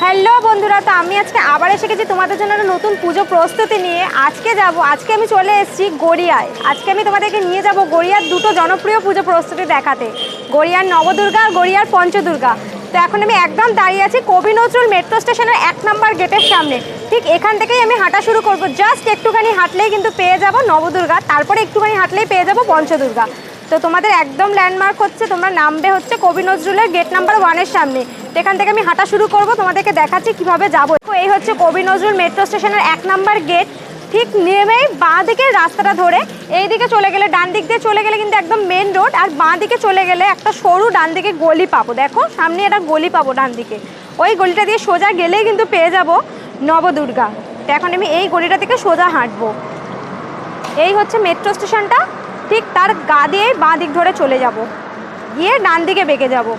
Hello বন্ধুরা, তো আমি আজকে আবার এসে গেছি তোমাদের জন্য একটা নতুন পুজো প্রস্তুতি নিয়ে। আজকে আমি চলে এসেছি গড়িয়ায়। আজকে আমি তোমাদেরকে নিয়ে যাব গড়িয়ার দুটো জনপ্রিয় পুজো প্রস্তুতি দেখাতে, গড়িয়ার নবদুর্গা আর গড়িয়ার পঞ্চদুর্গা। তো এখন আমি একদম দাঁড়িয়ে আছি কবি নজরুল মেট্রো স্টেশনের 1 নম্বর গেটের সামনে। ঠিক এখান থেকেই আমি হাঁটা শুরু করব। জাস্ট একটুখানি হাঁটলেই কিন্তু পেয়ে যাব নবদুর্গা, তারপরে একটুখানি হাঁটলেই পেয়ে যাব পঞ্চদুর্গা। তো তোমাদের একদম ল্যান্ডমার্ক হচ্ছে, তোমরা নামবে হচ্ছে কবি নজরুলের গেট নাম্বার 1-এর সামনে। এখান থেকে আমি হাঁটা শুরু করব, তোমাদেরকে দেখাচ্ছি কিভাবে যাবো। তো এই হচ্ছে কবি নজরুল মেট্রো স্টেশনের 1 নম্বর গেট। ঠিক নেমেই বাঁ দিকের রাস্তাটা ধরে এই দিকে চলে গেলে, ডান দিক দিয়ে চলে গেলে কিন্তু একদম মেন রোড, আর বাঁ দিকে চলে গেলে একটা সরু ডান দিকে গলি পাবো। দেখো সামনে একটা গলি পাবো ডান দিকে, ওই গলিটা দিয়ে সোজা গেলেই কিন্তু পেয়ে যাব নবদুর্গা। তো এখন আমি এই গলিটা থেকে সোজা হাঁটবো। এই হচ্ছে মেট্রো স্টেশনটা, ঠিক তার গা দিয়ে বাঁ দিক ধরে চলে যাব, গিয়ে ডান দিকে বেঁকে যাব।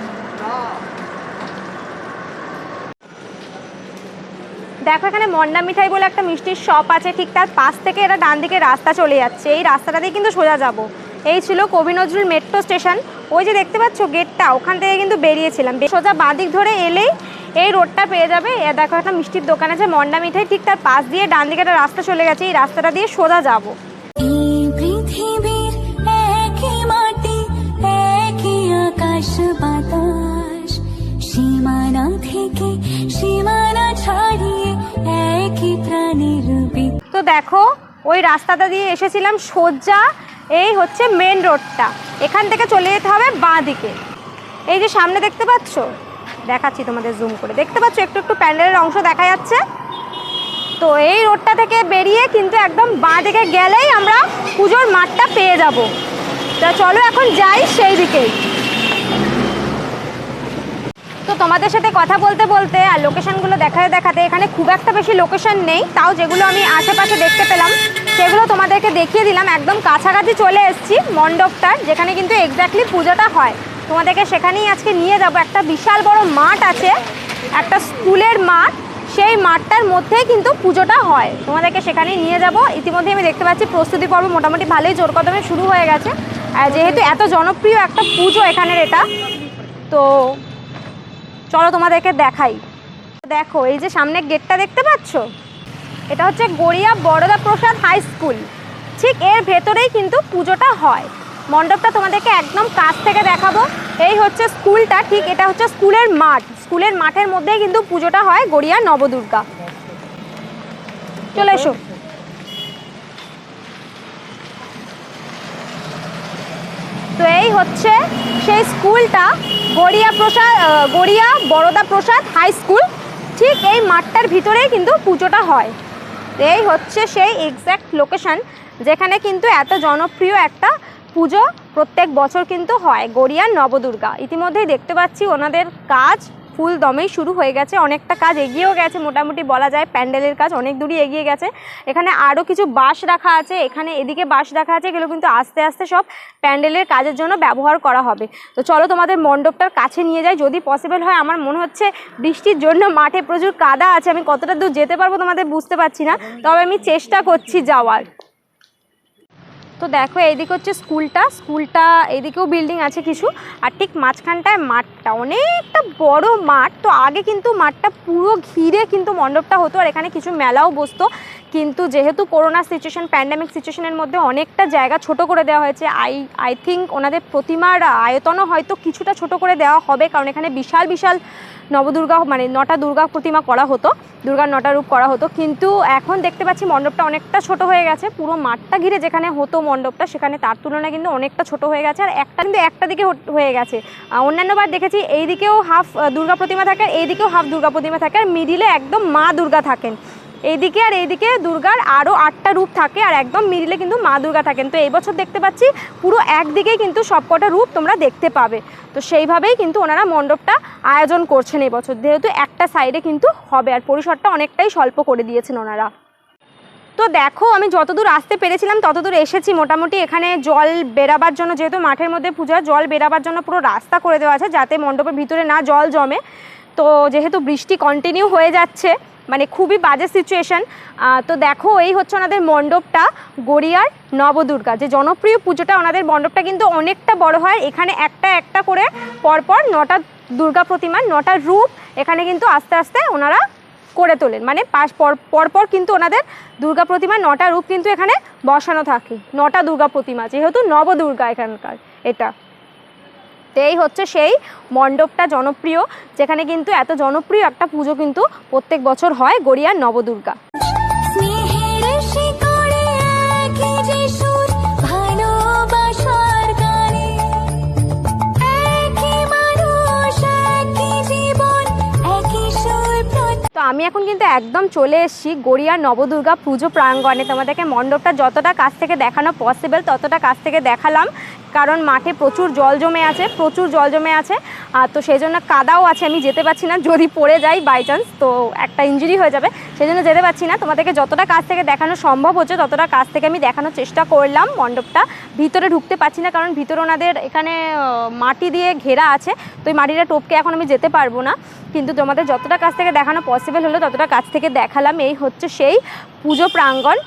দেখো এখানে মন্ডা মিঠাই বলে একটা মিষ্টির শপ আছে, ঠিক তার পাশ থেকে এটা ডান দিকে রাস্তা চলে যাচ্ছে। এই রাস্তাটা দিয়ে কিন্তু সোজা যাব। এই ছিল কবি নজরুল মেট্রো স্টেশন। ওই যে দেখতে পাচ্ছ গেটটা, ওখান থেকে কিন্তু বেরিয়েছিলাম। সোজা বাঁ দিক ধরে এলেই এই রোডটা পেয়ে যাবে। দেখো একটা মিষ্টির দোকান আছে মন্ডা মিঠাই, ঠিক তার পাশ দিয়ে ডান দিকে একটা রাস্তা চলে গেছে। এই রাস্তাটা দিয়ে সোজা যাব। তো দেখো ওই রাস্তাটা দিয়ে এসেছিলাম সোজা, এই হচ্ছে মেন রোডটা। এখান থেকে চলে যেতে হবে বাঁ দিকে। এই যে সামনে দেখতে পাচ্ছ, দেখাচ্ছি তোমাদের জুম করে, দেখতে পাচ্ছ একটু একটু প্যান্ডেলের অংশ দেখা যাচ্ছে। তো এই রোডটা থেকে বেরিয়ে কিন্তু একদম বাঁ দিকে গেলেই আমরা পুজোর মাঠটা পেয়ে যাব। তা চলো এখন যাই সেই দিকেই। তো তোমাদের সাথে কথা বলতে বলতে আর লোকেশনগুলো দেখাতে দেখাতে, এখানে খুব একটা বেশি লোকেশন নেই, তাও যেগুলো আমি আশেপাশে দেখতে পেলাম সেগুলো তোমাদেরকে দেখিয়ে দিলাম। একদম কাছাকাছি চলে এসেছি মণ্ডপটার, যেখানে কিন্তু এক্স্যাক্টলি পুজোটা হয়। তোমাদেরকে সেখানেই আজকে নিয়ে যাব। একটা বিশাল বড় মাঠ আছে, একটা স্কুলের মাঠ, সেই মাঠটার মধ্যেই কিন্তু পুজোটা হয়। তোমাদেরকে সেখানেই নিয়ে যাব। ইতিমধ্যে আমি দেখতে পাচ্ছি প্রস্তুতি পর্ব মোটামুটি ভালোই জোর কদমে শুরু হয়ে গেছে, আর যেহেতু এত জনপ্রিয় একটা পুজো এখানের এটা, তো চলো তোমাদেরকে দেখাই। দেখো এই যে সামনে গেটটা দেখতে পাচ্ছ, এটা হচ্ছে গড়িয়া বরদা প্রসাদ হাই স্কুল। ঠিক এর ভেতরেই কিন্তু পুজোটা হয়। মণ্ডপটা তোমাদেরকে একদম কাছ থেকে দেখাবো। এই হচ্ছে স্কুলটা, ঠিক এটা হচ্ছে স্কুলের মাঠ। স্কুলের মাঠের মধ্যেই কিন্তু পুজোটা হয় গড়িয়া নবদুর্গা। চলে এসো। তো এই হচ্ছে সেই স্কুলটা, গড়িয়া বরদা প্রসাদ হাই স্কুল। ঠিক এই মাঠটার ভিতরেই কিন্তু পুজোটা হয়। এই হচ্ছে সেই এক্স্যাক্ট লোকেশন যেখানে কিন্তু এত জনপ্রিয় একটা পুজো প্রত্যেক বছর কিন্তু হয়, গড়িয়ার নবদুর্গা। ইতিমধ্যেই দেখতে পাচ্ছি ওনাদের কাজ ফুল দমেই শুরু হয়ে গেছে, অনেকটা কাজ এগিয়েও গেছে, মোটামুটি বলা যায় প্যান্ডেলের কাজ অনেক দূরই এগিয়ে গেছে। এখানে আরও কিছু বাঁশ রাখা আছে, এখানে এদিকে বাঁশ রাখা আছে, এগুলো কিন্তু আস্তে আস্তে সব প্যান্ডেলের কাজের জন্য ব্যবহার করা হবে। তো চলো তোমাদের মণ্ডপটার কাছে নিয়ে যাই যদি পসিবল হয়। আমার মনে হচ্ছে বৃষ্টির জন্য মাঠে প্রচুর কাদা আছে, আমি কতটা দূর যেতে পারবো তোমাদের বুঝতে পারছি না, তবে আমি চেষ্টা করছি যাওয়ার। তো দেখো এইদিকে হচ্ছে স্কুলটা এইদিকেও বিল্ডিং আছে কিছু, আর ঠিক মাঝখানটায় মাঠটা, অনেকটা বড় মাঠ। তো আগে কিন্তু মাঠটা পুরো ঘিরে কিন্তু মণ্ডপটা হতো, আর এখানে কিছু মেলাও বসতো। কিন্তু যেহেতু করোনা সিচুয়েশন, প্যান্ডেমিক সিচুয়েশনের মধ্যে অনেকটা জায়গা ছোট করে দেওয়া হয়েছে। আই থিঙ্ক ওনাদের প্রতিমার আয়তনও হয়তো কিছুটা ছোট করে দেওয়া হবে, কারণ এখানে বিশাল বিশাল নবদুর্গা, মানে 9টা দুর্গা প্রতিমা করা হতো, দুর্গার 9টা রূপ করা হতো। কিন্তু এখন দেখতে পাচ্ছি মণ্ডপটা অনেকটা ছোট হয়ে গেছে। পুরো মাঠটা ঘিরে যেখানে হতো মণ্ডপটা, সেখানে তার তুলনায় কিন্তু অনেকটা ছোট হয়ে গেছে। আর একটা দিকে হয়ে গেছে। অন্যান্যবার দেখেছি এইদিকেও হাফ দুর্গা প্রতিমা থাকে, আর এইদিকেও হাফ দুর্গা প্রতিমা থাকে, আর মিডিলে একদম মা দুর্গা থাকেন। এইদিকে আর এইদিকে দুর্গার আরও 8টা রূপ থাকে, আর একদম মিডিলে কিন্তু মা দুর্গা থাকেন। তো এই বছর দেখতে পাচ্ছি পুরো একদিকেই কিন্তু সবকটা রূপ তোমরা দেখতে পাবে। তো সেইভাবেই কিন্তু ওনারা মণ্ডপটা আয়োজন করছেন এই বছর, যেহেতু একটা সাইডে কিন্তু হবে, আর পরিসরটা অনেকটাই স্বল্প করে দিয়েছেন ওনারা। তো দেখো আমি যতদূর আসতে পেরেছিলাম ততদূর এসেছি মোটামুটি। এখানে জল বেরাবার জন্য, যেহেতু মাঠের মধ্যে পূজা, জল বেরাবার জন্য পুরো রাস্তা করে দেওয়া আছে যাতে মণ্ডপের ভিতরে না জল জমে। তো যেহেতু বৃষ্টি কন্টিনিউ হয়ে যাচ্ছে, মানে খুবই বাজে সিচুয়েশন। তো দেখো এই হচ্ছে ওনাদের মণ্ডপটা, গড়িয়ার নবদুর্গা যে জনপ্রিয় পুজোটা, ওনাদের মণ্ডপটা কিন্তু অনেকটা বড় হয়। এখানে একটা একটা করে পরপর 9টা দুর্গা প্রতিমার 9টা রূপ এখানে কিন্তু আস্তে আস্তে ওনারা করে তোলেন, মানে পরপর কিন্তু ওনাদের দুর্গা প্রতিমার 9টা রূপ কিন্তু এখানে বসানো থাকে, 9টা দুর্গা প্রতিমা, যেহেতু নবদুর্গা এখানকার এটা। তো এই হচ্ছে সেই মণ্ডপটা জনপ্রিয়, যেখানে কিন্তু এত জনপ্রিয় একটা পুজো কিন্তু প্রত্যেক বছর হয় গড়িয়ার নবদুর্গা। তো আমি এখন কিন্তু একদম চলে এসেছি গড়িয়ার নবদুর্গা পুজো প্রাঙ্গণে। তোমাদেরকে মণ্ডপটা যতটা কাছ থেকে দেখানো পসিবল ততটা কাছ থেকে দেখালাম, কারণ মাঠে প্রচুর জল জমে আছে, তো সেই জন্য কাদাও আছে, আমি যেতে পারছি না, যদি পড়ে যাই বাই চান্স তো একটা ইনজুরি হয়ে যাবে, সেই জন্য যেতে পারছি না। তোমাদেরকে যতটা কাছ থেকে দেখানো সম্ভব হচ্ছে ততটা কাছ থেকে আমি দেখানোর চেষ্টা করলাম মণ্ডপটা। ভিতরে ঢুকতে পারছি না, কারণ ভিতরে ওনাদের এখানে মাটি দিয়ে ঘেরা আছে, তো এই মাটিটা টপকে এখন আমি যেতে পারবো না, কিন্তু তোমাদের যতটা কাছ থেকে দেখানো পসিবল হলো ততটা কাছ থেকে দেখালাম। এই হচ্ছে সেই পুজো প্রাঙ্গণ,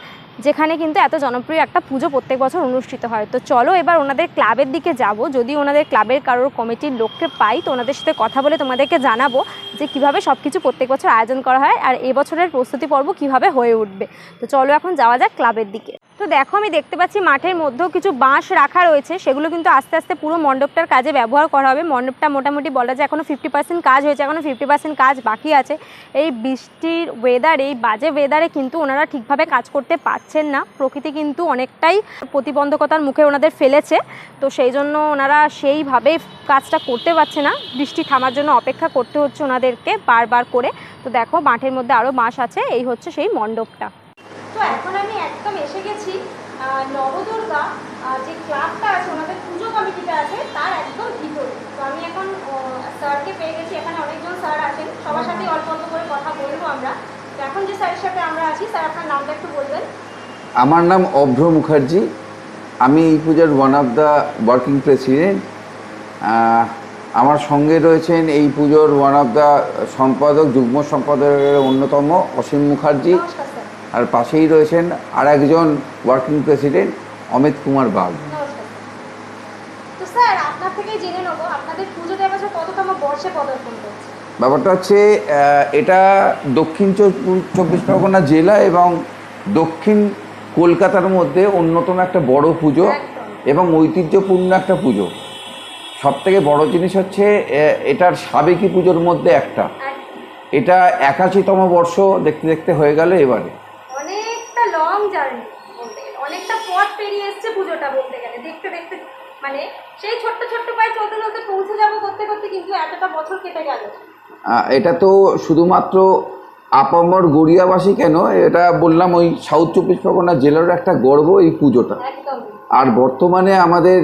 যেখানে কিন্তু এত জনপ্রিয় একটা পুজো প্রত্যেক বছর অনুষ্ঠিত হয়। তো চলো এবার ওনাদের ক্লাবের দিকে যাব, যদি ওনাদের ক্লাবের কারোর কমিটির লোককে পাই তো ওনাদের সাথে কথা বলে তোমাদেরকে জানাবো যে কিভাবে সব কিছু প্রত্যেক বছর আয়োজন করা হয় আর এবছরের প্রস্তুতি পর্ব কিভাবে হয়ে উঠবে। তো চলো এখন যাওয়া যাক ক্লাবের দিকে। তো দেখো আমি দেখতে পাচ্ছি মাঠের মধ্যেও কিছু বাঁশ রাখা রয়েছে, সেগুলো কিন্তু আস্তে আস্তে পুরো মণ্ডপটার কাজে ব্যবহার করা হবে। মণ্ডপটা মোটামুটি বলা যায় এখনও 50% কাজ হয়েছে, এখনও 50% কাজ বাকি আছে। এই বৃষ্টির ওয়েদারে, এই বাজে ওয়েদারে কিন্তু ওনারা ঠিকভাবে কাজ করতে পারছেন না, প্রকৃতি কিন্তু অনেকটাই প্রতিবন্ধকতার মুখে ওনাদের ফেলেছে, তো সেই জন্য ওনারা সেইভাবে কাজটা করতে পারছে না, বৃষ্টি থামার জন্য অপেক্ষা করতে হচ্ছে ওনাদেরকে বারবার করে। তো দেখো মাঠের মধ্যে আরও বাঁশ আছে, এই হচ্ছে সেই মণ্ডপটা। তো এখন আমি একদম এসে গেছি নবদুর্গা যে ক্লাবটা আছে, ওনাদের পুজো কমিটিটা আছে তার একদম ভিতরে। তো আমি এখন স্যারকে পেয়ে গেছি, এখানে অনেকজন স্যার আছেন, সবার সাথেই অল্প অল্প করে কথা বলবো আমরা। তো এখন যে স্যারের সাথে আমরা আছি, স্যার আপনার নামটা একটু বলবেন। আমার নাম অভ্র মুখার্জি, আমি এই পূজার one of the working president. আমার সঙ্গে রয়েছেন এই পুজোর ওয়ান অফ দ্য সম্পাদক, যুগ্ম সম্পাদকের অন্যতম অসীম মুখার্জি, আর পাশেই রয়েছেন আর একজন ওয়ার্কিং প্রেসিডেন্ট অমিত কুমার বাগ। তো স্যার আপনার থেকেই জেনে নেব আপনাদের পুজোটা এবছর কততম বর্ষে পদার্পণ করছে। ব্যাপারটা হচ্ছে এটা দক্ষিণ চব্বিশ পরগনা জেলা এবং দক্ষিণ কলকাতার মধ্যে অন্যতম একটা বড় পুজো এবং ঐতিহ্যপূর্ণ একটা পুজো। সবথেকে বড় জিনিস হচ্ছে এটার সাবেকি পুজোর মধ্যে একটা, এটা 81তম বর্ষ দেখতে দেখতে হয়ে গেল এবারে। অনেকটা লং জার্নি বলতে গেলে, অনেকটা পথ পেরিয়ে এসছে পুজোটা বলতে গেলে, দেখতে দেখতে মানে সেই ছোট্ট ছোট্ট পায়ে চলতে চলতে পৌঁছে যাবো করতে করতে, কিন্তু এতটা বছর কেটে গেল। এটা তো শুধুমাত্র আপামর গড়িয়াবাসী কেন, এটা বললাম ওই সাউথ চব্বিশ পরগনা জেলার একটা গর্ব এই পুজোটা। আর বর্তমানে আমাদের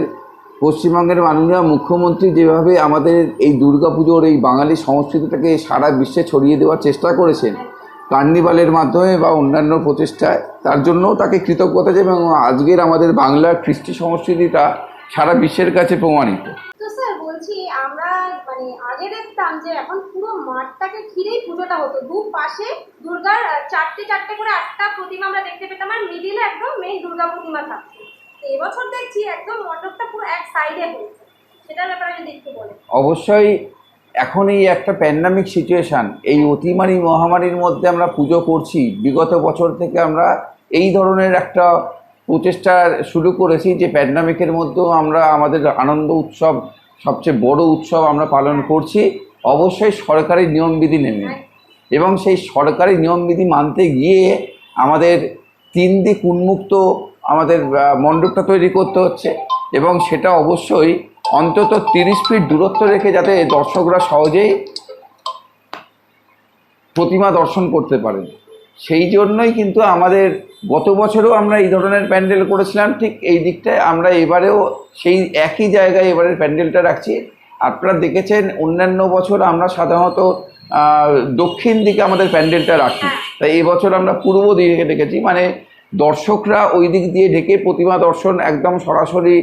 পশ্চিমবঙ্গের মাননীয় মুখ্যমন্ত্রী যেভাবে আমাদের এই দুর্গা পুজোর এই বাঙালি সংস্কৃতিটাকে সারা বিশ্বে ছড়িয়ে দেওয়ার চেষ্টা করেছেন কার্নিভালের মাধ্যমে বা অন্যান্য প্রচেষ্টায়, তার জন্যও তাকে কৃতজ্ঞতা জানাই, এবং আজকের আমাদের বাংলার কৃষ্টি সংস্কৃতিটা সারা বিশ্বের কাছে প্রমাণিত। তো স্যার বলছি, আমরা মানে আগে দেখতাম যে এখন পুরো মাঠটাকে ঘিরেই পুজোটা হতো, দুপাশে দুর্গার চারটে চারটে করে 8টা প্রতিমা আমরা দেখতে পেতাম, আর মিডিলে একদম মেইন দুর্গা প্রতিমা থাকতো। তো এবছর দেখছি একদম মণ্ডপটা পুরো এক সাইডে হয়েছে, সেটার ব্যাপারে যদি একটু বলেন। অবশ্যই এখন এই একটা প্যান্ডামিক সিচুয়েশান, এই অতিমারি মহামারীর মধ্যে আমরা পুজো করছি। বিগত বছর থেকে আমরা এই ধরনের একটা প্রচেষ্টা শুরু করেছি যে প্যান্ডামিকের মধ্যেও আমরা আমাদের আনন্দ উৎসব, সবচেয়ে বড় উৎসব আমরা পালন করছি, অবশ্যই সরকারি নিয়মবিধি নেমে। এবং সেই সরকারি নিয়মবিধি মানতে গিয়ে আমাদের 3 দিক উন্মুক্ত আমাদের মণ্ডপটা তৈরি করতে হচ্ছে, এবং সেটা অবশ্যই অন্তত 30 ফিট দূরত্ব রেখে যাতে দর্শকরা সহজেই প্রতিমা দর্শন করতে পারেন। সেই জন্যই কিন্তু আমাদের গত বছরও আমরা এই ধরনের প্যান্ডেল করেছিলাম, ঠিক এই দিকটায় আমরা এবারেও সেই একই জায়গায় এবারের প্যান্ডেলটা রাখছি। আপনারা দেখেছেন অন্যান্য বছর আমরা সাধারণত দক্ষিণ দিকে আমাদের প্যান্ডেলটা রাখি, তাই এবছর আমরা পূর্ব দিকে রেখেছি, মানে দর্শকরা ওই দিক দিয়ে ঢেকে প্রতিমা দর্শন একদম সরাসরি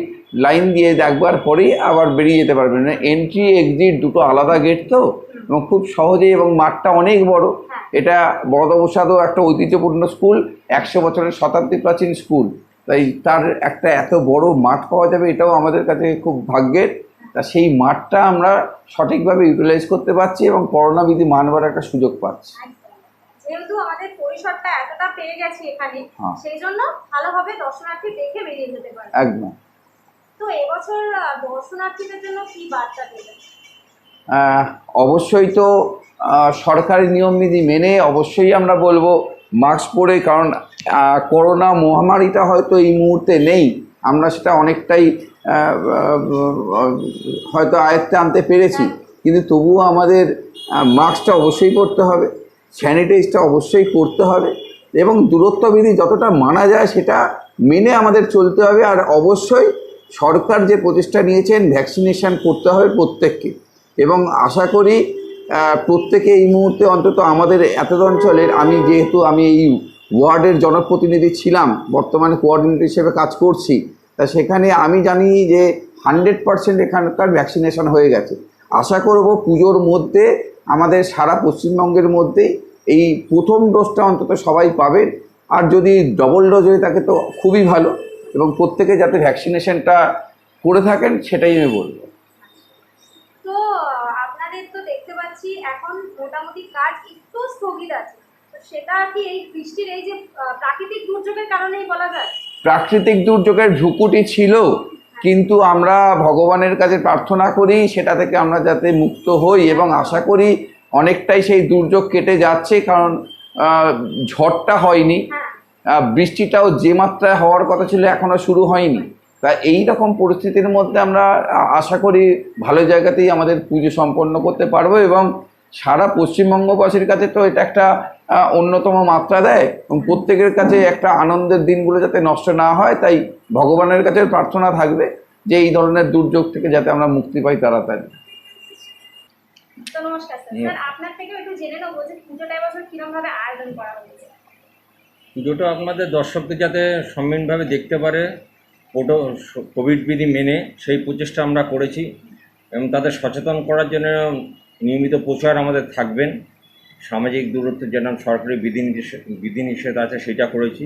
লাইন দিয়ে দেখবার পরেই আবার বেরিয়ে যেতে পারবেন। এন্ট্রি এক্সিট দুটো আলাদা গেট তো, এবং খুব সহজেই, এবং মাঠটা অনেক বড়। এটা বড়দবসাদও একটা ঐতিহ্যপূর্ণ স্কুল, 100 বছরের শতাব্দী প্রাচীন স্কুল, তাই তার একটা এত বড় মাঠ পাওয়া যাবে এটাও আমাদের কাছে খুব ভাগ্যের। তা সেই মাঠটা আমরা সঠিকভাবে ইউটিলাইজ করতে পারছি এবং করোনা বিধি মানবার একটা সুযোগ পাচ্ছি। যেহেতু আমাদের পরিসরটা এতটা পেয়ে গেছি এখানে, হ্যাঁ। সেই জন্য ভালোভাবে দর্শনার্থী দেখে বেরিয়ে যেতে পারে। একদম। তো এবছর দর্শনার্থীদের জন্য কি বার্তা দেবেন? অবশ্যই তো সরকারি নিয়মবিধি মেনে অবশ্যই আমরা বলবো মাস্ক পরে, কারণ করোনা মহামারীটা হয়তো এই মুহূর্তে নেই, আমরা সেটা অনেকটাই হয়তো আয়ত্তে আনতে পেরেছি, কিন্তু তবুও আমাদের মাস্কটা অবশ্যই পরতে হবে, স্যানিটাইজটা অবশ্যই করতে হবে এবং দূরত্ববিধি যতটা মানা যায় সেটা মেনে আমাদের চলতে হবে। আর অবশ্যই সরকার যে প্রচেষ্টা নিয়েছেন ভ্যাকসিনেশন করতে হবে প্রত্যেককে, এবং আশা করি প্রত্যেকে এই মুহূর্তে অন্তত আমাদের এতদ অঞ্চলের, যেহেতু আমি এই ওয়ার্ডের জনপ্রতিনিধি ছিলাম, বর্তমানে কোঅর্ডিনেটর হিসেবে কাজ করছি, তা সেখানে আমি জানি যে 100% এখানকার ভ্যাকসিনেশন হয়ে গেছে। আশা করব পুজোর মধ্যে আমাদের সারা পশ্চিমবঙ্গের মধ্যে এই প্রথম ডোজটা অন্তত সবাই পাবেন, আর যদি ডবল ডোজ হয়ে থাকে তো খুবই ভালো, এবং প্রত্যেকে যাতে ভ্যাকসিনেশনটা করে থাকেন সেটাই আমি বলবো। তো আপনাদের তো দেখতে পাচ্ছি এখন মোটামুটি কাজ একটু স্থগিত আছে, তো সেটা কি এই বৃষ্টির এই যে প্রাকৃতিক দুর্যোগের কারণেই বলা যায়? প্রাকৃতিক দুর্যোগের ঝুঁকুটি ছিল, কিন্তু আমরা ভগবানের কাছে প্রার্থনা করি সেটা থেকে আমরা যাতে মুক্ত হই, এবং আশা করি অনেকটাই সেই দুর্যোগ কেটে যাচ্ছে, কারণ ঝড়টা হয়নি, বৃষ্টিটাও যে মাত্রায় হওয়ার কথা ছিল এখনও শুরু হয়নি। তা এই রকম পরিস্থিতির মধ্যে আমরা আশা করি ভালো জায়গাতেই আমাদের পুজো সম্পন্ন করতে পারবো, এবং সারা পশ্চিমবঙ্গবাসীর কাছে তো এটা একটা অন্যতম মাত্রা দেয়, এবং প্রত্যেকের কাছে একটা আনন্দের দিনগুলো যাতে নষ্ট না হয়, তাই ভগবানের কাছে প্রার্থনা থাকবে যে এই ধরনের দুর্যোগ থেকে যাতে আমরা মুক্তি পাই তাড়াতাড়ি। তো নমস্কার স্যার, আপনার থেকে একটু জেনে নেবো যে পুজোটা এবছর কিরকম ভাবে আয়োজন করা হয়েছে? পুজোটা আমাদের দর্শকদের যাতে সম্মিলনভাবে দেখতে পারে, কোভিড বিধি মেনে সেই প্রচেষ্টা আমরা করেছি, এবং তাদের সচেতন করার জন্য নিয়মিত প্রচার আমাদের থাকবেন। সামাজিক দূরত্বের যেন সরকারি বিধিনিষেধ আছে সেটা করেছি।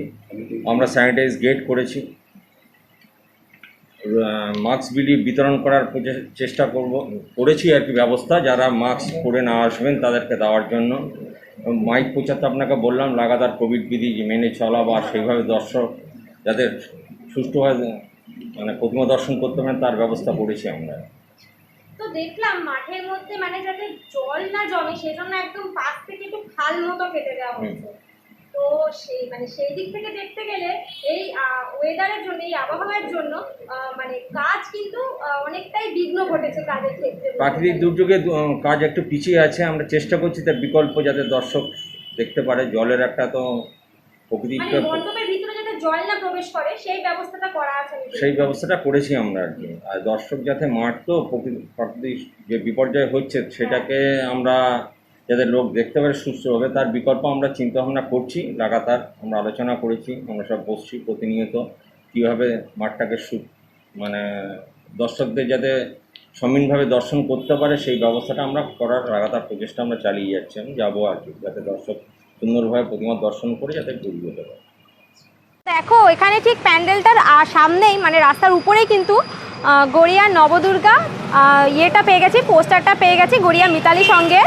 আমরা স্যানিটাইজ গেট করেছি, মাস্ক বিতরণ করার চেষ্টা করেছি আর কি, ব্যবস্থা যারা মাস্ক পরে না আসবেন তাদেরকে দেওয়ার জন্য। মাইক প্রচার তো আপনাকে বললাম, লাগাতার কোভিড বিধি মেনে চলা বা সেইভাবে দর্শক যাদের সুষ্ঠুভাবে প্রতিমা দর্শন করতে পারেন তার ব্যবস্থা করেছি আমরা। তো দেখলাম মাঠের মধ্যে যাতে জল না জমে সেজন্য একদম পাশ থেকে একটু খাল মতো কেটে দেওয়া হয়েছে। তো সেই দিক থেকে দেখতে গেলে এই ওয়েদারের জন্য, এই আবহাওয়ার জন্য কাজ কিন্তু অনেকটাই বিঘ্ন ঘটেছে কাজের ক্ষেত্রে। প্রাকৃতিক দুর্যোগে কাজ একটু পিছিয়ে আছে, আমরা চেষ্টা করছি তার বিকল্প যাতে দর্শক দেখতে পারে। জলের একটা তো প্রকৃতিটা মণ্ডপের ভিতরে যাতে জল না প্রবেশ করে সেই ব্যবস্থাটা করা আছে, সেই ব্যবস্থাটা করেছি আমরা আর কি। আর দর্শক যাতে মাঠ তো প্রাকৃতিক যে বিপর্যয় হচ্ছে সেটাকে আমরা যাতে লোক দেখতে পারে সুস্থভাবে, তার বিকল্প আমরা চিন্তাভাবনা করছি, লাগাতার আমরা আলোচনা করেছি, আমরা সব বসছি প্রতিনিয়ত কীভাবে মাঠটাকে দর্শকদের যাতে সমিনভাবে দর্শন করতে পারে সেই ব্যবস্থাটা আমরা করার লাগাতার প্রচেষ্টা আমরা চালিয়ে যাচ্ছি। আমি যাবো আর কি, যাতে দর্শক সুন্দরভাবে প্রতিমা দর্শন করে যাতে ঘুরিয়ে যেতে পারে। দেখো এখানে ঠিক প্যান্ডেলটার সামনেই রাস্তার উপরেই কিন্তু গড়িয়া নবদুর্গা ইয়েটা পেয়ে গেছি, পোস্টারটা পেয়ে গেছি গড়িয়া মিতালি সঙ্গে।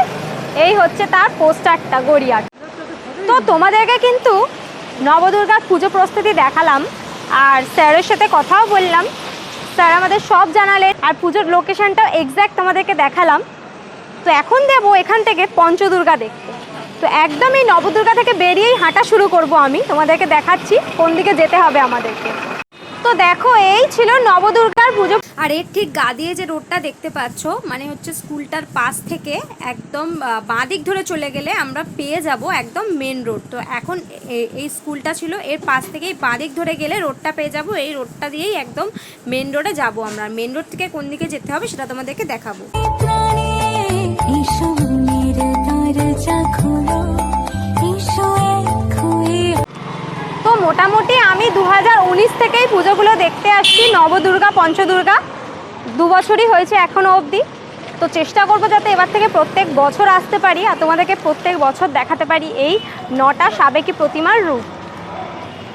এই হচ্ছে তার পোস্টারটা গড়িয়ার। তো তোমাদেরকে কিন্তু নবদুর্গার পুজো প্রস্তুতি দেখালাম, আর স্যারের সাথে কথাও বললাম, স্যার আমাদের সব জানালেন, আর পুজোর লোকেশনটাও এক্স্যাক্ট আমাদেরকে দেখালাম। তো এখন দেবো এখান থেকে পঞ্চদুর্গা দেখতে। তো একদম এই নবদুর্গা থেকে বেরিয়েই হাঁটা শুরু করব, আমি তোমাদেরকে দেখাচ্ছি কোন দিকে যেতে হবে আমাদেরকে। তো দেখো এই ছিল নবদুর্গার পুজো, আর এর ঠিক গা দিয়ে যে রোডটা দেখতে পাচ্ছ হচ্ছে স্কুলটার পাশ থেকে একদম বাঁ দিক ধরে চলে গেলে আমরা পেয়ে যাব একদম মেন রোড। তো এখন এই স্কুলটা ছিল, এর পাশ থেকেই বাঁ দিক ধরে গেলে রোডটা পেয়ে যাব, এই রোডটা দিয়েই একদম মেন রোডে যাব আমরা। মেন রোড থেকে কোন দিকে যেতে হবে সেটা তোমাদেরকে দেখাবো। তো মোটামুটি আমি 2019 থেকেই পুজোগুলো দেখতে আসছি, নবদুর্গা পঞ্চদুর্গা 2 বছরই হয়েছে এখনও অবধি। তো চেষ্টা করবো যাতে এবার থেকে প্রত্যেক বছর আসতে পারি আর তোমাদেরকে প্রত্যেক বছর দেখাতে পারি এই 9টা সাবেকি প্রতিমার রূপ।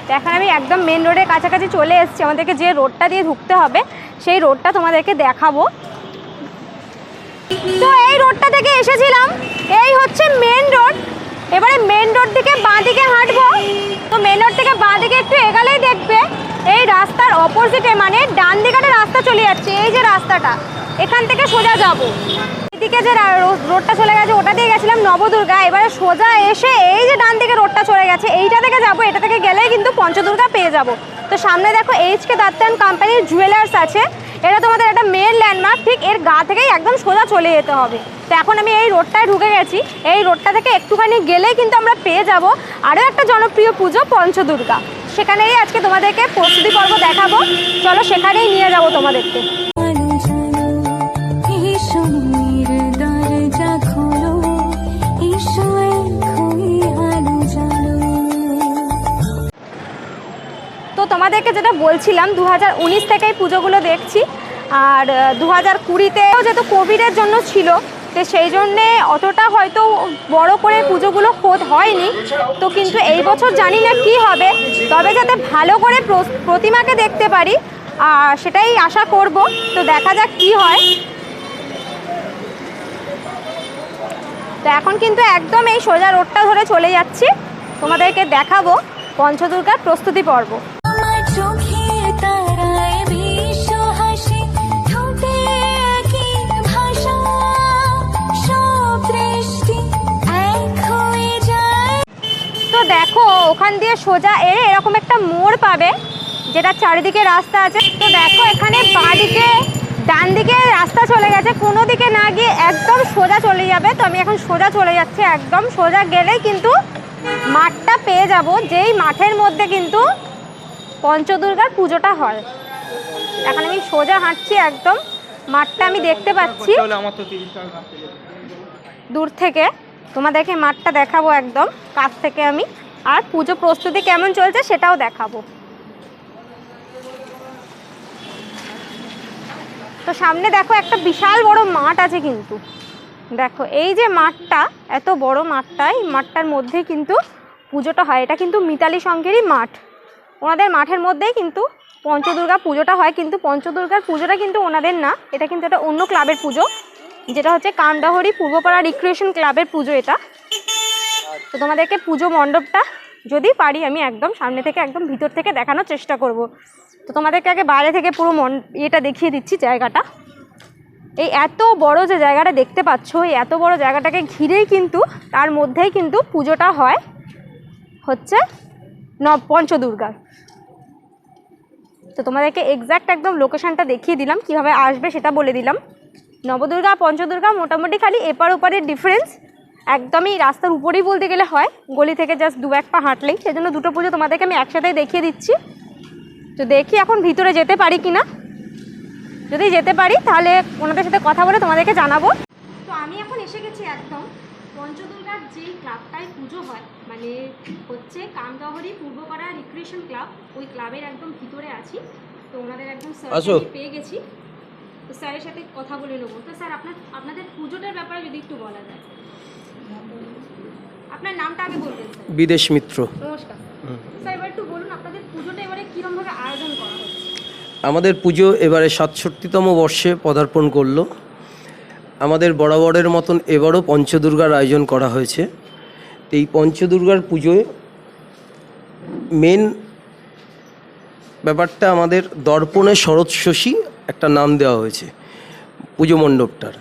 তো এখন আমি একদম মেন রোডের কাছাকাছি চলে এসেছি, আমাদেরকে যে রোডটা দিয়ে ঢুকতে হবে সেই রোডটা তোমাদেরকে দেখাবো। তো এই রোডটা থেকে এসেছিলাম, এই হচ্ছে মেন রোড। এবারে মেন রোড থেকে বাঁ দিকে হাঁটবো। তো মেন রোড থেকে বাঁ দিকে একটু এগালেই দেখবে এই রাস্তার অপোজিটে, মানে ডান দিকে একটা রাস্তা চলে যাচ্ছে। এই যে রাস্তাটা, এখান থেকে সোজা যাব। এদিকে যে রোডটা চলে গেছে ওটা দিয়ে গেছিলাম নবদুর্গা। এবারে সোজা এসে এই যে ডান দিকে রোডটা চলে গেছে এইটা থেকে যাব। এটা থেকে গেলেই কিন্তু পঞ্চদুর্গা পেয়ে যাব। তো সামনে দেখো এইচকে দত্ত অ্যান্ড কোম্পানির জুয়েলার্স আছে। এটা তোমাদের একটা মেন ল্যান্ডমার্ক, ঠিক এর গা থেকেই একদম সোজা চলে যেতে হবে। তো এখন আমি এই রোডটায় ঢুকে গেছি। এই রোডটা থেকে একটুখানি গেলেই কিন্তু আমরা পেয়ে যাব আরও একটা জনপ্রিয় পুজো পঞ্চদুর্গা। সেখানেই আজকে তোমাদেরকে প্রস্তুতি পর্ব দেখাবো। চলো সেখানেই নিয়ে যাব তোমাদেরকে। তো তোমাদেরকে যেটা বলছিলাম 2019 থেকেই পুজোগুলো দেখছি, আর 2020তেও যেহেতু কোভিডের জন্য ছিল, তো সেই জন্যে অতটা হয়তো বড় করে পুজোগুলো হয়নি। তো কিন্তু এই বছর জানি না কি হবে, তবে যাতে ভালো করে প্রতিমাকে দেখতে পারি সেটাই আশা করব। তো দেখা যাক কি হয়। তো এখন কিন্তু একদম এই সোজা রোডটা ধরে চলে যাচ্ছি, তোমাদেরকে দেখাবো পঞ্চদুর্গার প্রস্তুতি পর্ব। তো দেখো ওখান দিয়ে সোজা এরকম একটা মোড় পাবে, যেটা চারিদিকে রাস্তা আছে। তো দেখো এখানে বাঁদিকে ডান দিকে রাস্তা চলে গেছে, কোনো দিকে না গিয়ে একদম সোজা চলে যাবে। তো আমি এখন সোজা চলে যাচ্ছি, একদম সোজা গেলেই কিন্তু মাঠটা পেয়ে যাব, যেই মাঠের মধ্যে কিন্তু পঞ্চদুর্গার পুজোটা হয়। এখন আমি সোজা হাঁটছি, একদম মাঠটা আমি দেখতে পাচ্ছি দূর থেকে। তোমাদেরকে মাঠটা দেখাবো একদম কাছ থেকে আমি, আর পুজো প্রস্তুতি কেমন চলছে সেটাও দেখাবো। তো সামনে দেখো একটা বিশাল বড় মাঠ আছে, কিন্তু দেখো এই যে মাঠটা, এত বড় মাঠটা, এই মাঠটার মধ্যে কিন্তু পুজোটা হয়। এটা কিন্তু মিতালি সংঘেরই মাঠ, ওনাদের মাঠের মধ্যেই কিন্তু পঞ্চদুর্গা পুজোটা হয়। কিন্তু পঞ্চদুর্গার পুজোটা কিন্তু ওনাদের না, এটা কিন্তু একটা অন্য ক্লাবের পুজো, যেটা হচ্ছে কামডাহরি পূর্বপাড়া রিক্রিয়েশন ক্লাবের পুজো এটা। তো তোমাদেরকে পুজো মণ্ডপটা যদি পারি আমি একদম সামনে থেকে একদম ভিতর থেকে দেখানোর চেষ্টা করব। তো তোমাদেরকে আগে বাইরে থেকে পুরো এটা দেখিয়ে দিচ্ছি জায়গাটা। এই এত বড় যে জায়গাটা দেখতে পাচ্ছ, এই এত বড় জায়গাটাকে ঘিরেই কিন্তু তার মধ্যেই কিন্তু পুজোটা হয় হচ্ছে পঞ্চদুর্গার। তো তোমাদেরকে এক্স্যাক্ট একদম লোকেশানটা দেখিয়ে দিলাম, কীভাবে আসবে সেটা বলে দিলাম। নবদুর্গা পঞ্চদুর্গা মোটামুটি খালি এপার ওপারের ডিফারেন্স, একদমই রাস্তার উপরেই বলতে গেলে হয়, গলি থেকে জাস্ট 2-1 পা হাঁটলেই। সেই জন্য দুটো পুজো তোমাদেরকে আমি একসাথেই দেখিয়ে দিচ্ছি। তো দেখি এখন ভিতরে যেতে পারি কি না, যদি যেতে পারি তাহলে ওনাদের সাথে কথা বলে তোমাদেরকে জানাবো। তো আমি এখন এসে গেছি একদম পঞ্চদুর্গার যেই ক্লাবটায় পুজো হয়, মানে হচ্ছে কামদহরি পূর্বপাড়া রিক্রিয়েশন ক্লাব, ওই ক্লাবের একদম ভিতরে আছি। তো ওনাদের একদম স্যার পেয়ে গেছি, তো স্যারের সাথে কথা বলে নেবো। তো স্যার আপনাদের পুজোটার ব্যাপারে যদি একটু বলা যায়। আপনার নামটা আগে বলবেন স্যার। বিদেশ মিত্র। নমস্কার স্যার, এবার একটু বলুন আপনাদের পুজোটা এবারে কীরকমভাবে আয়োজন করা হচ্ছে। আমাদের পুজো এবারে 67তম বর্ষে পদার্পণ করলো। আমাদের বরাবরের মতন এবারও পঞ্চদুর্গার আয়োজন করা হয়েছে। তো এই পঞ্চদুর্গার পুজোয় মেন ব্যাপারটা আমাদের দর্পণে শরৎ শশী একটা নাম দেওয়া হয়েছে পুজো মণ্ডপটার।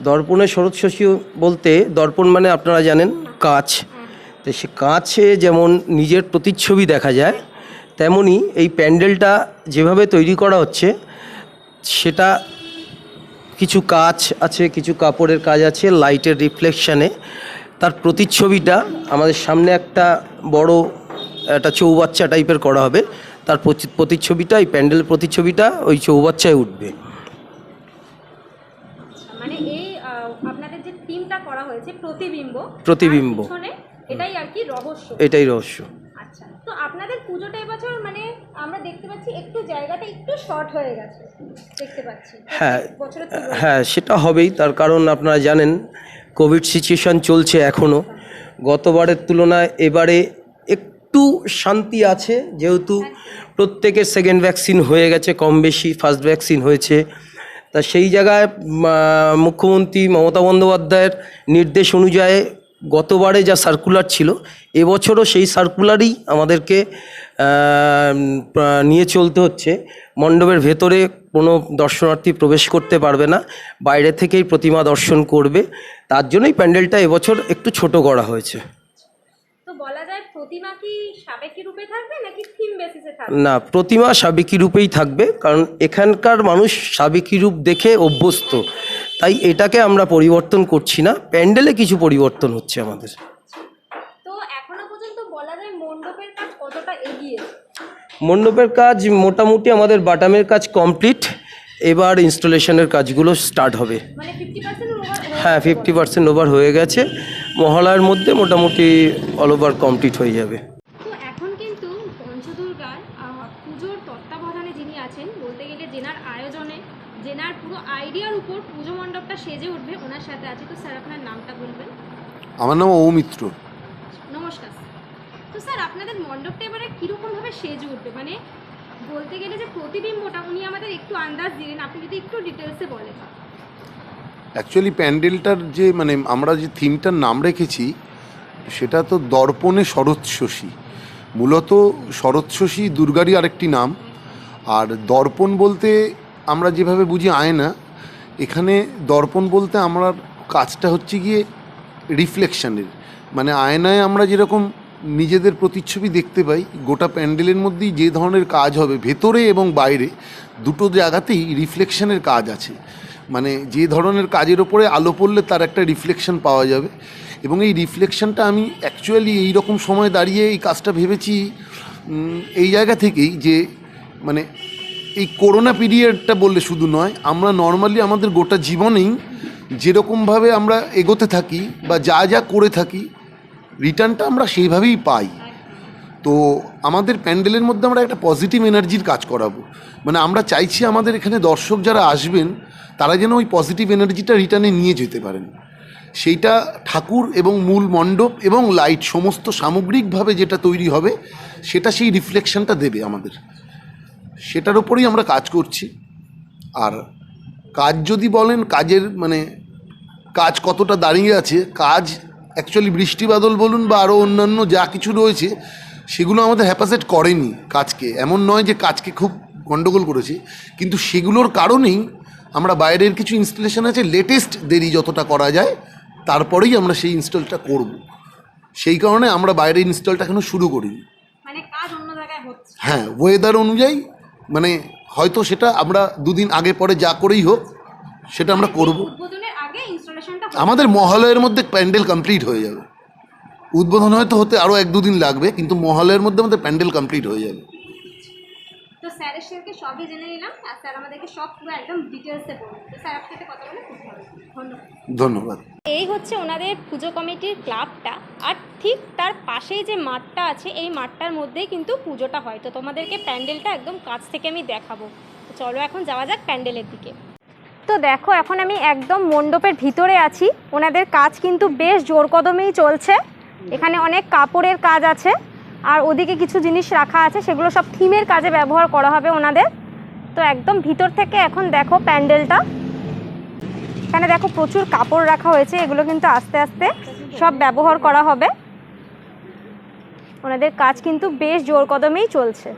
দর্পণে শরৎ শশী বলতে, দর্পণ মানে আপনারা জানেন কাঁচ, তো সে কাঁচে যেমন নিজের প্রতিচ্ছবি দেখা যায়, তেমনি এই প্যান্ডেলটা যেভাবে তৈরি করা হচ্ছে সেটা কিছু কাঁচ আছে, কিছু কাপড়ের কাজ আছে, লাইটের রিফ্লেকশানে তার প্রতিচ্ছবিটা আমাদের সামনে একটা বড় একটা চৌবাচ্চা টাইপের করা হবে, তার প্রতিচ্ছবিটা, এই প্যান্ডেলের প্রতিচ্ছবিটা ওই চৌবাচ্চায় উঠবে। মানে এই আপনাদের যে থিমটা করা হয়েছে প্রতিবিম্ব, এটাই আর কি রহস্য, এটাই রহস্য। আচ্ছা, তো আপনাদের পুজোটা এবছর মানে আমরা দেখতে পাচ্ছি একটু জায়গাটা একটু শর্ট হয়ে গেছে দেখতে পাচ্ছি। হ্যাঁ সেটা হবেই, তার কারণ আপনারা জানেন কোভিড সিচুয়েশান চলছে এখনও। গতবারের তুলনায় এবারে একটু শান্তি আছে, যেহেতু প্রত্যেকের সেকেন্ড ভ্যাকসিন হয়ে গেছে কম বেশি, ফার্স্ট ভ্যাকসিন হয়েছে, তা সেই জায়গায় মুখ্যমন্ত্রী মমতা বন্দ্যোপাধ্যায়ের নির্দেশ অনুযায়ী গতবারে যা সার্কুলার ছিল এবছরও সেই সার্কুলারই আমাদেরকে নিয়ে চলতে হচ্ছে। মণ্ডপের ভেতরে কোনো দর্শনার্থী প্রবেশ করতে পারবে না, বাইরে থেকেই প্রতিমা দর্শন করবে। তার জন্যই প্যান্ডেলটা এবছর একটু ছোট করা হয়েছে। তো বলা যায় প্রতিমা কি সাবেকি রূপে থাকবে নাকি থিম বেসিসে থাকবে? না, প্রতিমা সাবেকি রূপেই থাকবে, কারণ এখানকার মানুষ সাবেকি রূপ দেখে অভ্যস্ত, তাই এটাকে আমরা পরিবর্তন করছি না। প্যান্ডেলে কিছু পরিবর্তন হচ্ছে আমাদের। তো এখনো পর্যন্ত বলা যায় মণ্ডপের কাজ কতটা এগিয়ে? মণ্ডপের কাজ মোটামুটি আমাদের বাটামের কাজ কমপ্লিট, এবার ইনস্টলেশনের কাজগুলো স্টার্ট হবে। মানে 50% ওভার? হ্যাঁ, 50% ওভার হয়ে গেছে। মহালয়ার মধ্যে মোটামুটি অল ওভার কমপ্লিট হয়ে যাবে। তো এখন কিন্তু পঞ্চদুর্গার পুজোর তত্ত্বাবধানে যিনি আছেন, বলতে গেলে জেনার আয়োজনে, জেনার পুরো আইডিয়ার উপর পুজো মণ্ডপটা সেজে উঠবে, ওনার সাথে আছে। তো স্যার আপনার নামটা বলবেন? আমার নাম ঔমিত্র। নমস্কার স্যার। তো স্যার আপনাদের মণ্ডপটা এবারে কীরকমভাবে সেজে উঠবে? মানে বলতে গেলে যে প্রতিবিম্বটা উনি আমাদের একটু আন্দাজ দিলেন, আপনি যদি একটু ডিটেলসে বলেন। অ্যাকচুয়ালি প্যান্ডেলটার যে আমরা যে থিমটার নাম রেখেছি সেটা তো দর্পণে শরৎশশী। মূলত শরৎশশী দুর্গারই আরেকটি নাম। আর দর্পণ বলতে আমরা যেভাবে বুঝি আয়না, এখানে দর্পণ বলতে আমরা কাজটা হচ্ছে গিয়ে রিফ্লেকশানের। মানে আয়নায় আমরা যেরকম নিজেদের প্রতিচ্ছবি দেখতে পাই, গোটা প্যান্ডেলের মধ্যেই যে ধরনের কাজ হবে ভেতরে এবং বাইরে দুটো জায়গাতেই রিফ্লেকশানের কাজ আছে। মানে যে ধরনের কাজের ওপরে আলো পড়লে তার একটা রিফ্লেকশন পাওয়া যাবে। এবং এই রিফ্লেকশনটা আমি অ্যাকচুয়ালি এই রকম সময় দাঁড়িয়ে এই কাজটা ভেবেছি এই জায়গা থেকেই যে মানে এই করোনা পিরিয়ডটা বললে শুধু নয়, আমরা নর্মালি আমাদের গোটা জীবনেই যেরকমভাবে আমরা এগোতে থাকি বা যা যা করে থাকি রিটার্নটা আমরা সেইভাবেই পাই। তো আমাদের প্যান্ডেলের মধ্যে আমরা একটা পজিটিভ এনার্জির কাজ করাবো। মানে আমরা চাইছি আমাদের এখানে দর্শক যারা আসবেন তারা যেন ওই পজিটিভ এনার্জিটা রিটার্নে নিয়ে যেতে পারেন। সেইটা ঠাকুর এবং মূল মণ্ডপ এবং লাইট সমস্ত সামগ্রিকভাবে যেটা তৈরি হবে সেটা সেই রিফ্লেকশনটা দেবে আমাদের, সেটার ওপরেই আমরা কাজ করছি। আর কাজ যদি বলেন কাজের কাজ কতটা দাঁড়িয়ে আছে, কাজ অ্যাকচুয়ালি বৃষ্টি বাদল বলুন বা আরও অন্যান্য যা কিছু রয়েছে সেগুলো আমাদের হ্যাপাসেট করেনি কাজকে। এমন নয় যে কাজকে খুব গণ্ডগোল করেছে, কিন্তু সেগুলোর কারণেই আমরা বাইরের কিছু ইনস্টলেশন আছে লেটেস্ট দেরি যতটা করা যায় তারপরেই আমরা সেই ইনস্টলটা করব। সেই কারণে আমরা বাইরের ইনস্টলটা এখনো শুরু করিনি। মানে কাজ অন্য জায়গায় হচ্ছে। হ্যাঁ, ওয়েদার অনুযায়ী হয়তো সেটা আমরা দুদিন আগে পরে যা করেই হোক সেটা আমরা করব। উদ্বোধনের আগে ইনস্টলেশনটা আমাদের মহালয়ের মধ্যে প্যান্ডেল কমপ্লিট হয়ে যাবে। উদ্বোধন হয়তো হতে আরও 1-2 দিন লাগবে, কিন্তু মহালয়ের মধ্যে আমাদের প্যান্ডেল কমপ্লিট হয়ে যাবে। তো স্যারের সাথে সবই জেনে নিলাম, আর স্যার আমাদেরকে সব পুরো একদম ডিটেলসে বলুন। তো স্যার আপনার সাথে কথা বলে খুব ভালো। ধন্যবাদ। ধন্যবাদ। এই হচ্ছে ওনাদের পুজো কমিটির ক্লাবটা, আর ঠিক তার পাশেই যে মাঠটা আছে এই মাঠটার মধ্যেই কিন্তু পুজোটা হয়। তো তোমাদেরকে প্যান্ডেলটা একদম কাছ থেকে আমি দেখাবো। তো চলো এখন যাওয়া যাক প্যান্ডেলের দিকে। তো দেখো এখন আমি একদম মণ্ডপের ভিতরে আছি। ওনাদের কাজ কিন্তু বেশ জোর কদমেই চলছে। এখানে অনেক কাপড়ের কাজ আছে, আর ওদিকে কিছু জিনিস রাখা আছে, সেগুলো সব থিমের কাজে ব্যবহার করা হবে ওনাদের। তো একদম ভিতর থেকে এখন দেখো প্যান্ডেলটা। এখানে দেখো প্রচুর কাপড় রাখা হয়েছে, এগুলো কিন্তু আস্তে আস্তে সব ব্যবহার করা হবে। ওনাদের কাজ কিন্তু বেশ জোর কদমেই চলছে।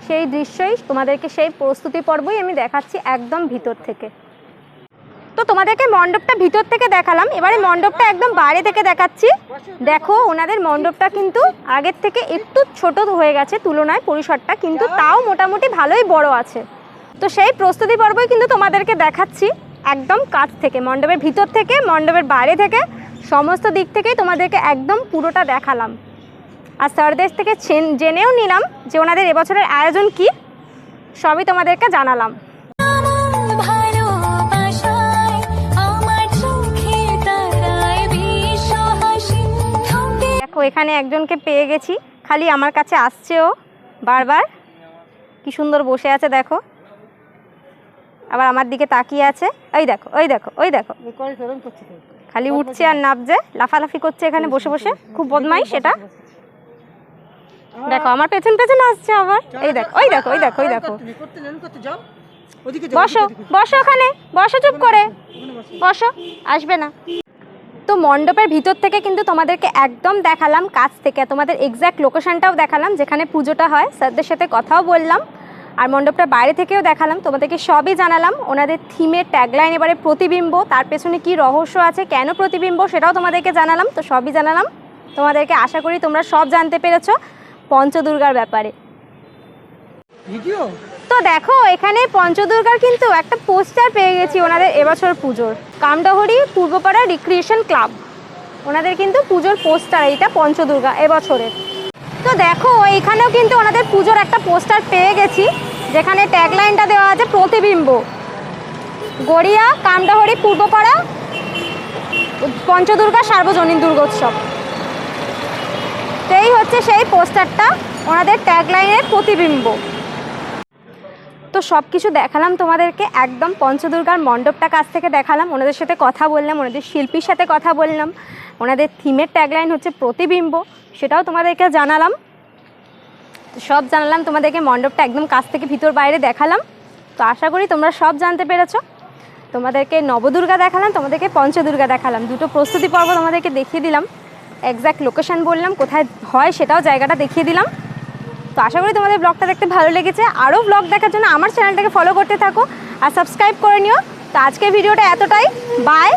সেই দৃশ্যই তোমাদেরকে, সেই প্রস্তুতি পর্বই আমি দেখাচ্ছি একদম ভিতর থেকে। তো তোমাদেরকে মণ্ডপটা ভিতর থেকে দেখালাম, এবারে মণ্ডপটা একদম বাইরে থেকে দেখাচ্ছি। দেখো ওনাদের মণ্ডপটা কিন্তু আগের থেকে একটু ছোট হয়ে গেছে তুলনায় পরিসরটা, কিন্তু তাও মোটামুটি ভালোই বড় আছে। তো সেই প্রস্তুতি পর্বই কিন্তু তোমাদেরকে দেখাচ্ছি একদম কাছ থেকে, মণ্ডপের ভিতর থেকে, মণ্ডপের বাইরে থেকে, সমস্ত দিক থেকেই তোমাদেরকে একদম পুরোটা দেখালাম। আর স্যারদের থেকে জেনেও নিলাম যে ওনাদের এবছরের আয়োজন কি, সবই তোমাদেরকে জানালাম। দেখো এখানে একজনকে পেয়ে গেছি, খালি আমার কাছে আসছে ও বারবার। কি সুন্দর বসে আছে দেখো, আবার আমার দিকে তাকিয়ে আছে। ওই দেখো ওই দেখো ওই দেখো, খালি উঠছে আর নামছে, লাফালাফি করছে এখানে বসে বসে, খুব বদমাইশ এটা। দেখো আমার পেছন পেছন আসছে আবার। এই দেখো ওই দেখো ওই দেখো ওই দেখো, বসো বসো, ওখানে বসো, চুপ করে বসো, আসবে না। তো মণ্ডপের ভিতর থেকে কিন্তু তোমাদেরকে একদম দেখালাম কাছ থেকে, তোমাদের এক্স্যাক্ট লোকেশনটাও দেখালাম যেখানে পুজোটা হয়, স্যারদের সাথে কথাও বললাম, আর মণ্ডপটার বাইরে থেকেও দেখালাম, তোমাদেরকে সবই জানালাম। ওনাদের থিমের ট্যাগলাইন এবারে প্রতিবিম্ব, তার পেছনে কি রহস্য আছে, কেন প্রতিবিম্ব সেটাও তোমাদেরকে জানালাম। তো সবই জানালাম তোমাদেরকে, আশা করি তোমরা সব জানতে পেরেছো পঞ্চদুর্গার ব্যাপারে। তো দেখো এখানে পঞ্চদুর্গার কিন্তু একটা পোস্টার পেয়ে গেছি ওনাদের এবছর পুজোর, কামডহরি পূর্বপাড়া রিক্রিয়েশন ক্লাব, ওনাদের কিন্তু পুজোর পোস্টার এইটা পঞ্চদুর্গা এবছরের। তো দেখো এখানেও কিন্তু ওনাদের পুজোর একটা পোস্টার পেয়ে গেছি যেখানে ট্যাগলাইনটা দেওয়া আছে প্রতিবিম্ব, গড়িয়া কামডহরি পূর্বপাড়া পঞ্চদুর্গা সার্বজনীন দুর্গোৎসব। তো এই হচ্ছে সেই পোস্টারটা, ওনাদের ট্যাগলাইনের প্রতিবিম্ব। তো সব কিছু দেখালাম তোমাদেরকে, একদম পঞ্চদুর্গার মণ্ডপটা কাছ থেকে দেখালাম, ওনাদের সাথে কথা বললাম, ওনাদের শিল্পীর সাথে কথা বললাম, ওনাদের থিমের ট্যাগলাইন হচ্ছে প্রতিবিম্ব, সেটাও তোমাদেরকে জানালাম। সব জানালাম তোমাদেরকে, মণ্ডপটা একদম কাছ থেকে ভিতর বাইরে দেখালাম। তো আশা করি তোমরা সব জানতে পেরেছো। তোমাদেরকে নবদুর্গা দেখালাম, তোমাদেরকে পঞ্চদুর্গা দেখালাম, দুটো প্রস্তুতি পর্ব তোমাদেরকে দেখিয়ে দিলাম, এক্স্যাক্ট লোকেশন বললাম, কোথায় হয় সেটাও জায়গাটা দেখিয়ে দিলাম। তো আশা করি তোমাদের ব্লগটা দেখতে ভালো লেগেছে। আরও ব্লগ দেখার জন্য আমার চ্যানেলটাকে ফলো করতে থাকো আর সাবস্ক্রাইব করে নিও। তো আজকের ভিডিওটা এতটাই, বাই।